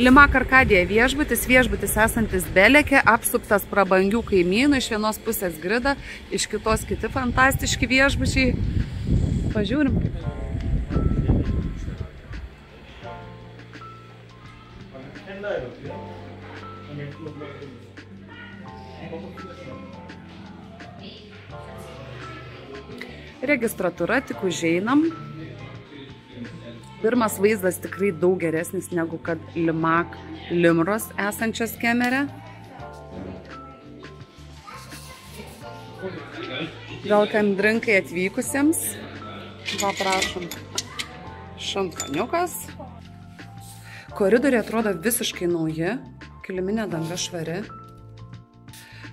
Limak Arkadija viešbutis esantis Beleke, apsuptas prabangių kaimynų, iš vienos pusės Grida, iš kitos kiti fantastiški viešbučiai. Pažiūrim. Registratūra, tik užeinam. Pirmas vaizdas tikrai daug geresnis negu kad Limak Limros esančios Kemere. Welcome drinkai atvykusiems. Va, prašom. Šampaniukas. Koridoriai atrodo visiškai nauji. Kiliminė danga švari.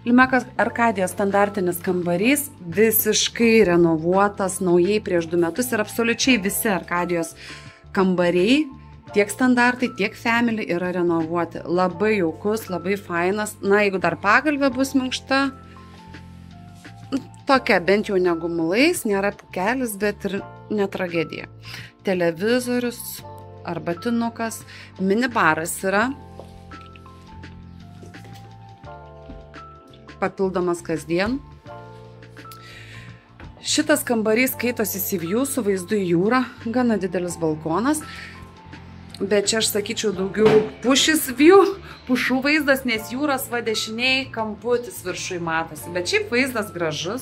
Limak Arkadija standartinis kambarys, visiškai renovuotas, naujai prieš 2 metus ir absoliučiai visi Arkadijos kambariai, tiek standartai, tiek family yra renovuoti. Labai jaukus, labai fainas. Na, jeigu dar pagalvė bus minkšta, tokia bent jau negumulais, nėra pukelis, bet ir netragedija. Televizorius, arbatinukas, minibaras yra. Papildomas kasdien. Šitas kambarys skaitosi Sea View su vaizdu į jūrą, gana didelis balkonas, bet čia aš sakyčiau daugiau pušis view, pušų vaizdas, nes jūros va dešiniai kamputis viršui matosi, bet šiaip vaizdas gražus.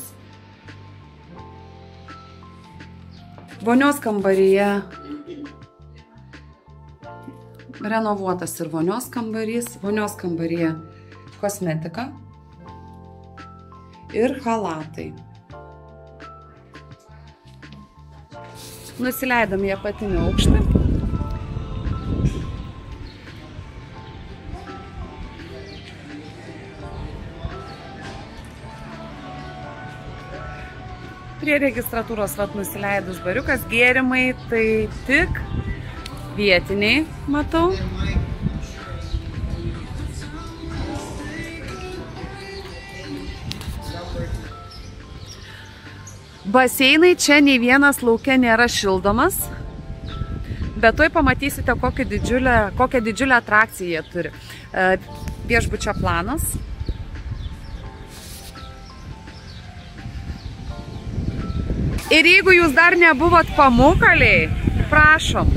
Vonios kambaryje renovuotas ir vonios kambaryje kosmetika ir halatai. Nusileidom į apatinį aukštą. Prie registratūros vat nusileidus bariukas, gėrimai, tai tik vietiniai, matau. Baseinai čia nei vienas lauke nėra šildomas, bet tuoj pamatysite, kokią didžiulę atrakciją jie turi. Viešbučio planas. Ir jeigu jūs dar nebuvot Pamukalėj, prašom.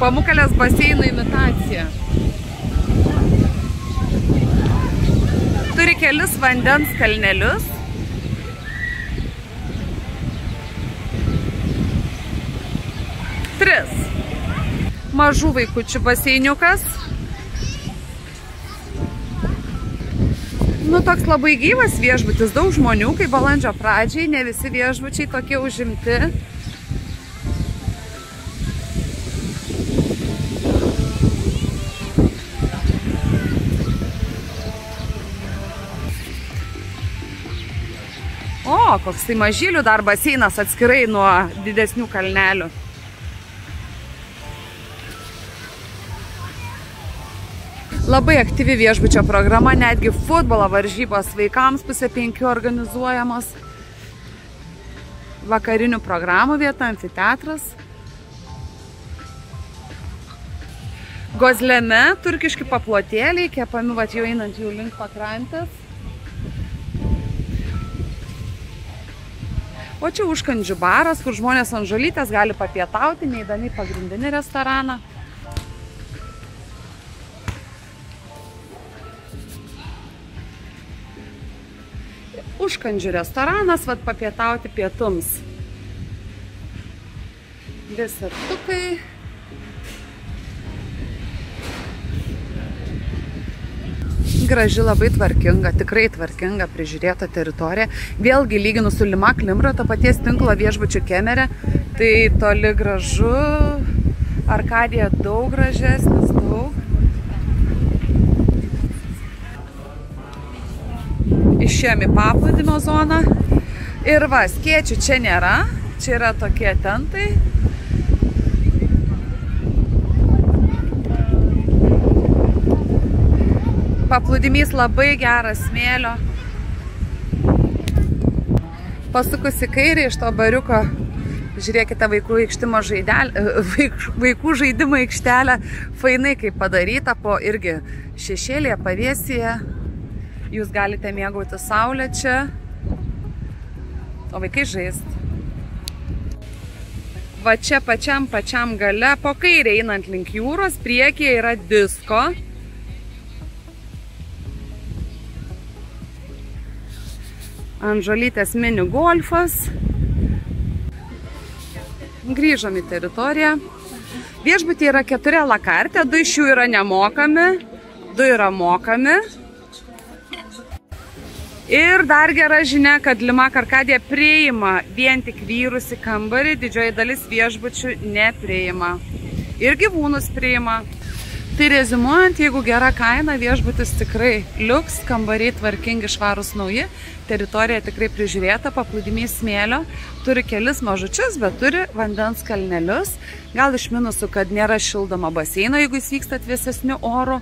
Pamukalės baseinų imitacija. Turi kelis vandens kalnelius. Mažų vaikučių baseiniukas. Nu, toks labai gyvas viešbutis, daug žmonių, kaip balandžio pradžiai, ne visi viešbučiai tokie užimti. O, koks tai mažylių dar baseinas atskirai nuo didesnių kalnelių. Labai aktyvi viešbučio programa, netgi futbolo varžybos vaikams 4:30 organizuojamos. Vakarinių programų vieta, amfiteatras. Gozleme turkiški paplotėliai, kepami vat jau einant jų link pakrantės. O čia užkandžių baras, kur žmonės ant žolytės gali papietauti, neįdami pagrindinį restoraną. Užkandžių restoranas, vat papietauti pietums. Desertukai. Graži, labai tvarkinga, tikrai tvarkinga, prižiūrėta teritorija. Vėlgi lyginu su Limak Limro, to paties tinklo viešbučių Kemere. Tai toli gražu. Arkadija daug gražesnis, daug. Išėjom į paplūdimio zoną. Ir va, skėčių čia nėra. Čia yra tokie tentai. Paplūdimys labai geras, smėlio. Pasukus į kairį iš to bariuko Žiūrėkite vaikų žaidimo aikštelę, fainai kaip padaryta, po irgi šešėlėje, pavėsyje. Jūs galite mėgauti saulę čia, o vaikai žaist. Va čia pačiam gale, po kairę einant link jūros, priekyje yra disko. Ant žolytės mini golfas. Grįžom į teritoriją. Viešbutyje yra 4 a la carte, 2 iš jų yra nemokami, 2 yra mokami. Ir dar gera žinia, kad Limak Arkadija priima vien tik vyrus į kambarį, didžioji dalis viešbučių nepriima. Ir gyvūnus priima. Tai rezimuojant, jeigu gera kaina, viešbutis tikrai liuks, kambariai tvarkingi, švarūs nauji, teritorija tikrai prižiūrėta, paplūdimiai smėlio, turi kelis mažučius, bet turi vandens kalnelius. Gal iš minusų, kad nėra šildoma baseino, jeigu jis vyksta vėsesniu oru.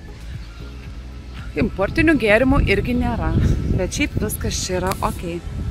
Importinių gėrimų irgi nėra, bet šiaip viskas čia yra ok.